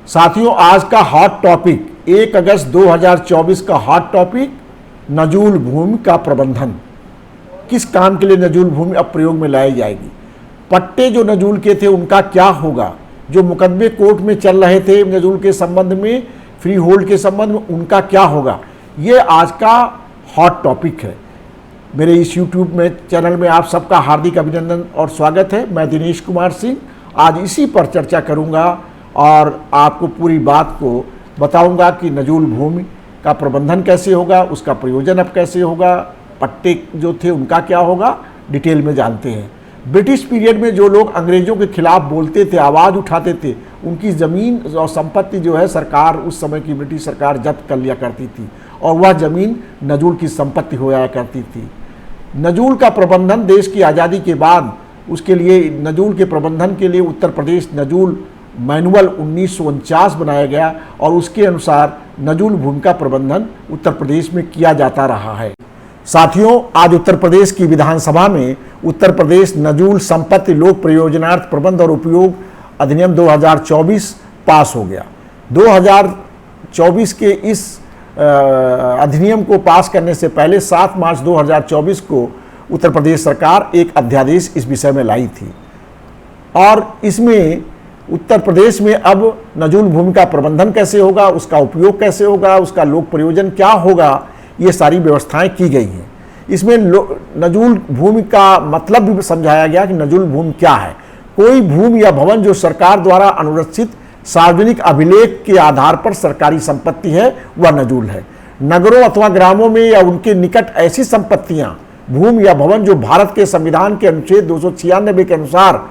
साथियों, आज का हॉट टॉपिक 1 अगस्त 2024 का हॉट टॉपिक नजूल भूमि का प्रबंधन। किस काम के लिए नजूल भूमि अब प्रयोग में लाई जाएगी? पट्टे जो नजूल के थे उनका क्या होगा? जो मुकदमे कोर्ट में चल रहे थे नजूल के संबंध में, फ्री होल्ड के संबंध में, उनका क्या होगा? ये आज का हॉट टॉपिक है। मेरे इस यूट्यूब में चैनल में आप सबका हार्दिक अभिनंदन और स्वागत है। मैं दिनेश कुमार सिंह आज इसी पर चर्चा करूंगा और आपको पूरी बात को बताऊंगा कि नजूल भूमि का प्रबंधन कैसे होगा, उसका प्रयोजन अब कैसे होगा, पट्टे जो थे उनका क्या होगा, डिटेल में जानते हैं। ब्रिटिश पीरियड में जो लोग अंग्रेजों के खिलाफ बोलते थे, आवाज़ उठाते थे, उनकी ज़मीन और संपत्ति जो है सरकार, उस समय की ब्रिटिश सरकार जब्त कर लिया करती थी और वह ज़मीन नजूल की संपत्ति हो जाया करती थी। नजूल का प्रबंधन देश की आज़ादी के बाद, उसके लिए नजूल के प्रबंधन के लिए उत्तर प्रदेश नजूल मैनुअल 1949 बनाया गया और उसके अनुसार नजूल भूमि का प्रबंधन उत्तर प्रदेश में किया जाता रहा है। साथियों, आज उत्तर प्रदेश की विधानसभा में उत्तर प्रदेश नजूल संपत्ति लोक प्रयोजनार्थ प्रबंध और उपयोग अधिनियम 2024 पास हो गया। 2024 के इस अधिनियम को पास करने से पहले 7 मार्च 2024 को उत्तर प्रदेश सरकार एक अध्यादेश इस विषय में लाई थी और इसमें उत्तर प्रदेश में अब नजूल भूमि का प्रबंधन कैसे होगा, उसका उपयोग कैसे होगा, उसका लोक प्रयोजन क्या होगा, ये सारी व्यवस्थाएं की गई हैं। इसमें नजूल भूमि का मतलब भी समझाया गया कि नजूल भूमि क्या है। कोई भूमि या भवन जो सरकार द्वारा अनुरक्षित सार्वजनिक अभिलेख के आधार पर सरकारी संपत्ति है, वह नजूल है। नगरों अथवा ग्रामों में या उनके निकट ऐसी संपत्तियां, भूमि या भवन जो भारत के संविधान के अनुच्छेद 296 के अनुसार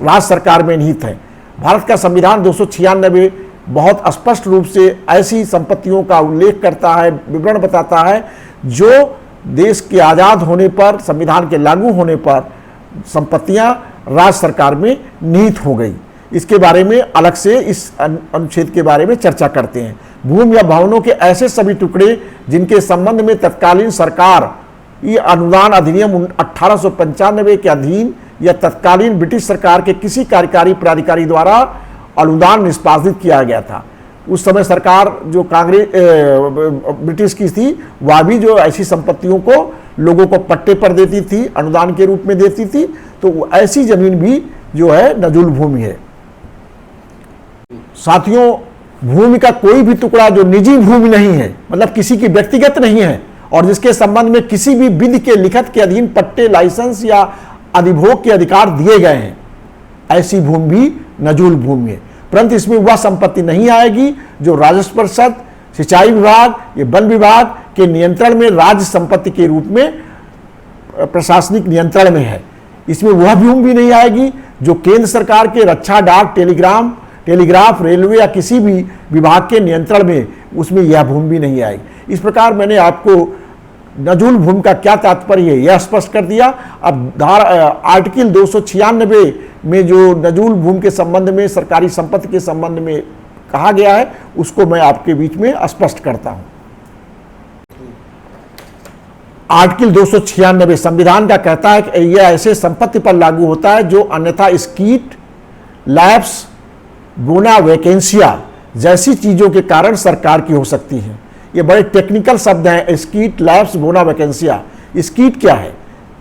राज्य सरकार में निहित है। भारत का संविधान 296 बहुत स्पष्ट रूप से ऐसी संपत्तियों का उल्लेख करता है, विवरण बताता है जो देश के आज़ाद होने पर, संविधान के लागू होने पर संपत्तियां राज्य सरकार में निहित हो गई। इसके बारे में अलग से इस अनुच्छेद के बारे में चर्चा करते हैं। भूमि या भवनों के ऐसे सभी टुकड़े जिनके संबंध में तत्कालीन सरकार ये अनुदान अधिनियम 1895 के अधीन या तत्कालीन ब्रिटिश सरकार के किसी कार्यकारी प्राधिकारी द्वारा अनुदान निष्पादित किया गया था। उस समय सरकार जो कांग्रेस ब्रिटिश की थी, वह भी जो ऐसी संपत्तियों को लोगों को पट्टे पर देती थी, अनुदान के रूप में देती थी, तो ऐसी जमीन भी जो है नजूल भूमि है। साथियों, भूमि का कोई भी टुकड़ा जो निजी भूमि नहीं है, मतलब किसी की व्यक्तिगत नहीं है और जिसके संबंध में किसी भी विधि के लिखत के अधीन पट्टे, लाइसेंस या अधिभोग के अधिकार दिए गए हैं, ऐसी भूमि भी नजूल भूमि है। परंतु इसमें वह संपत्ति नहीं आएगी जो राजस्व परिषद, सिंचाई विभाग या वन विभाग के नियंत्रण में राज्य संपत्ति के रूप में प्रशासनिक नियंत्रण में है। इसमें वह भूमि भी नहीं आएगी जो केंद्र सरकार के रक्षा, डाक, टेलीग्राफ, रेलवे या किसी भी विभाग के नियंत्रण में, उसमें यह भूमि भी नहीं आएगी। इस प्रकार मैंने आपको नजूल भूमि का क्या तात्पर्य है यह स्पष्ट कर दिया। अब आर्टिकल 296 में जो नजूल भूमि के संबंध में, सरकारी संपत्ति के संबंध में कहा गया है, उसको मैं आपके बीच में स्पष्ट करता हूं। आर्टिकल 296 संविधान का कहता है कि यह ऐसे संपत्ति पर लागू होता है जो अन्यथा स्कीट, लैप्स, बोना वैकेंसिया जैसी चीजों के कारण सरकार की हो सकती है। ये बड़े टेक्निकल शब्द हैं, स्कीट, लैप्स, बोना वैकेंसिया। स्कीट क्या है?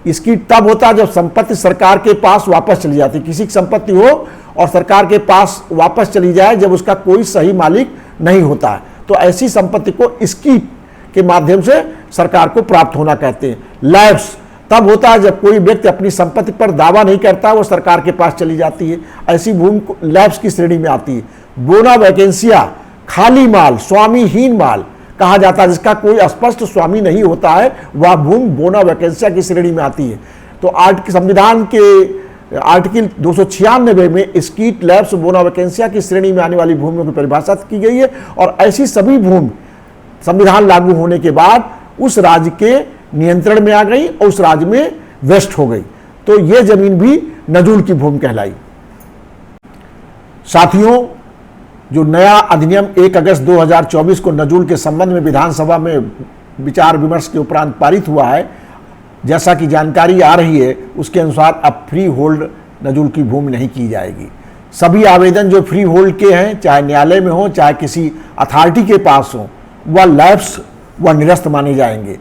स्कीट तब होता है जब संपत्ति सरकार के पास वापस चली जाती है। किसी की संपत्ति हो और सरकार के पास वापस चली जाए जब उसका कोई सही मालिक नहीं होता है, तो ऐसी संपत्ति को स्कीट के माध्यम से सरकार को प्राप्त होना कहते हैं। लैप्स तब होता है जब कोई व्यक्ति अपनी संपत्ति पर दावा नहीं करता, वो सरकार के पास चली जाती है, ऐसी भूमि लैप्स की श्रेणी में आती है। बोना वैकेंसिया खाली माल, स्वामीहीन माल कहा जाता है, जिसका कोई स्पष्ट स्वामी नहीं होता है, वह भूमि बोना वैकेंसिया की श्रेणी में आती है। तो संविधान के आर्टिकल 296 में स्कीट, लैप्स, बोना वैकेंसिया की श्रेणी में आने वाली भूमियों की परिभाषा की गई है और ऐसी सभी भूमि संविधान लागू होने के बाद उस राज्य के नियंत्रण में आ गई और उस राज्य में वेस्ट हो गई, तो यह जमीन भी नजूल की भूमि कहलाई। साथियों, जो नया अधिनियम 1 अगस्त 2024 को नजूल के संबंध में विधानसभा में विचार विमर्श के उपरांत पारित हुआ है, जैसा कि जानकारी आ रही है उसके अनुसार अब फ्री होल्ड नजूल की भूमि नहीं की जाएगी। सभी आवेदन जो फ्री होल्ड के हैं, चाहे न्यायालय में हो चाहे किसी अथॉरिटी के पास हो, वह लैप्स व निरस्त माने जाएंगे।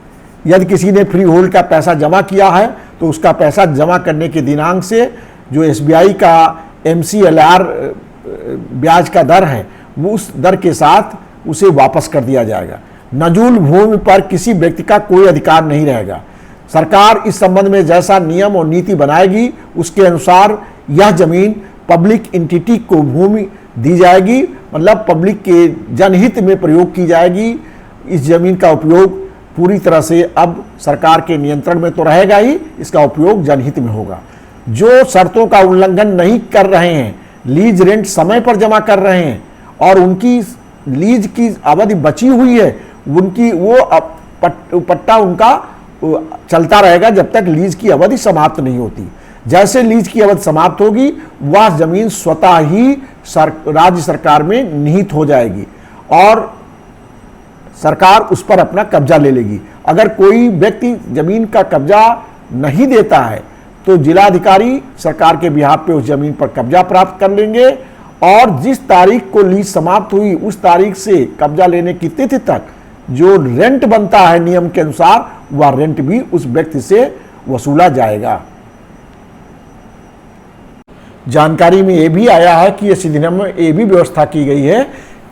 यदि किसी ने फ्री होल्ड का पैसा जमा किया है तो उसका पैसा जमा करने के दिनांक से जो SBI का MCLR ब्याज का दर है वो उस दर के साथ उसे वापस कर दिया जाएगा। नजूल भूमि पर किसी व्यक्ति का कोई अधिकार नहीं रहेगा। सरकार इस संबंध में जैसा नियम और नीति बनाएगी उसके अनुसार यह जमीन पब्लिक एंटिटी को भूमि दी जाएगी, मतलब पब्लिक के जनहित में प्रयोग की जाएगी। इस जमीन का उपयोग पूरी तरह से अब सरकार के नियंत्रण में तो रहेगा ही, इसका उपयोग जनहित में होगा। जो शर्तों का उल्लंघन नहीं कर रहे हैं, लीज रेंट समय पर जमा कर रहे हैं और उनकी लीज की अवधि बची हुई है, उनकी वो पट्टा उनका चलता रहेगा जब तक लीज की अवधि समाप्त नहीं होती। जैसे लीज की अवधि समाप्त होगी वह जमीन स्वतः ही राज्य सरकार में निहित हो जाएगी और सरकार उस पर अपना कब्जा ले लेगी। अगर कोई व्यक्ति जमीन का कब्जा नहीं देता है तो जिलाधिकारी सरकार के बिहाफ पे उस जमीन पर कब्जा प्राप्त कर लेंगे और जिस तारीख को लीज समाप्त हुई उस तारीख से कब्जा लेने की तिथि तक जो रेंट बनता है नियम के अनुसार वह रेंट भी उस व्यक्ति से वसूला जाएगा। जानकारी में यह भी आया है कि इस अधिनियम में यह भी व्यवस्था की गई है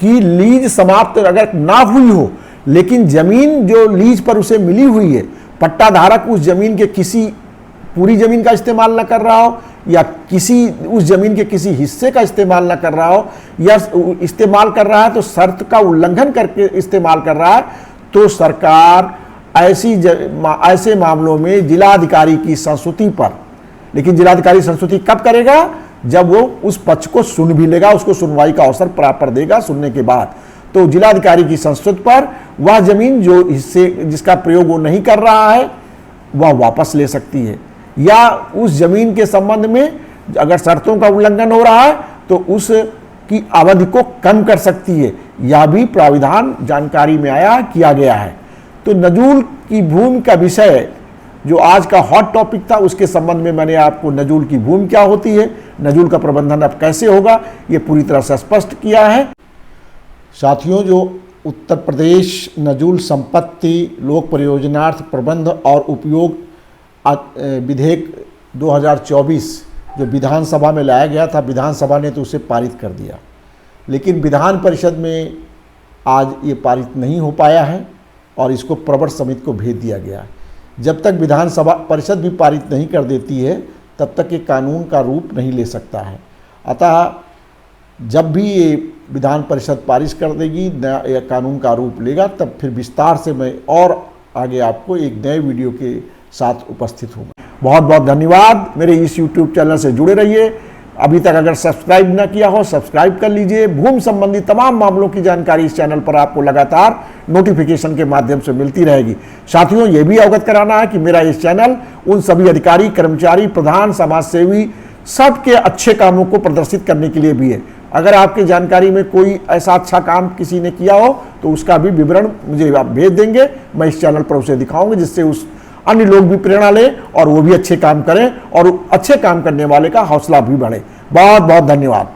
कि लीज समाप्त अगर ना हुई हो लेकिन जमीन जो लीज पर उसे मिली हुई है, पट्टाधारक उस जमीन के किसी पूरी जमीन का इस्तेमाल ना कर रहा हो या किसी उस जमीन के किसी हिस्से का इस्तेमाल ना कर रहा हो या इस्तेमाल कर रहा है तो शर्त का उल्लंघन करके इस्तेमाल कर रहा है, तो सरकार ऐसे मामलों में जिलाधिकारी की संस्तुति पर, लेकिन जिलाधिकारी संस्तुति कब करेगा? जब वो उस पक्ष को सुन भी लेगा, उसको सुनवाई का अवसर प्राप्त देगा। सुनने के बाद तो जिलाधिकारी की संस्तुति पर वह जमीन जो हिस्से जिसका प्रयोग वो नहीं कर रहा है वह वापस ले सकती है या उस जमीन के संबंध में अगर शर्तों का उल्लंघन हो रहा है तो उसकी अवधि को कम कर सकती है। यह भी प्राविधान जानकारी में आया किया गया है। तो नजूल की भूमि का विषय जो आज का हॉट टॉपिक था उसके संबंध में मैंने आपको नजूल की भूमि क्या होती है, नजूल का प्रबंधन अब कैसे होगा, ये पूरी तरह से स्पष्ट किया है। साथियों, जो उत्तर प्रदेश नजूल संपत्ति लोक परियोजनार्थ प्रबंध और उपयोग विधेयक 2024 जो विधानसभा में लाया गया था, विधानसभा ने तो उसे पारित कर दिया, लेकिन विधान परिषद में आज ये पारित नहीं हो पाया है और इसको प्रवर समिति को भेज दिया गया है। जब तक विधानसभा परिषद भी पारित नहीं कर देती है तब तक ये कानून का रूप नहीं ले सकता है। अतः जब भी ये विधान परिषद पारित कर देगी, नया कानून का रूप लेगा, तब फिर विस्तार से मैं और आगे आपको एक नए वीडियो के साथ उपस्थित होगा। बहुत बहुत धन्यवाद। मेरे इस YouTube चैनल से जुड़े रहिए। अभी तक अगर सब्सक्राइब ना किया हो सब्सक्राइब कर लीजिए। भूमि संबंधी तमाम मामलों की जानकारी इस चैनल पर आपको लगातार नोटिफिकेशन के माध्यम से मिलती रहेगी। साथियों, ये भी अवगत कराना है कि मेरा इस चैनल उन सभी अधिकारी, कर्मचारी, प्रधान, समाजसेवी सबके अच्छे कामों को प्रदर्शित करने के लिए भी है। अगर आपकी जानकारी में कोई ऐसा अच्छा काम किसी ने किया हो तो उसका भी विवरण मुझे आप भेज देंगे, मैं इस चैनल पर उसे दिखाऊंगा, जिससे उस अन्य लोग भी प्रेरणा लें और वो भी अच्छे काम करें और अच्छे काम करने वाले का हौसला भी बढ़े। बहुत बहुत धन्यवाद।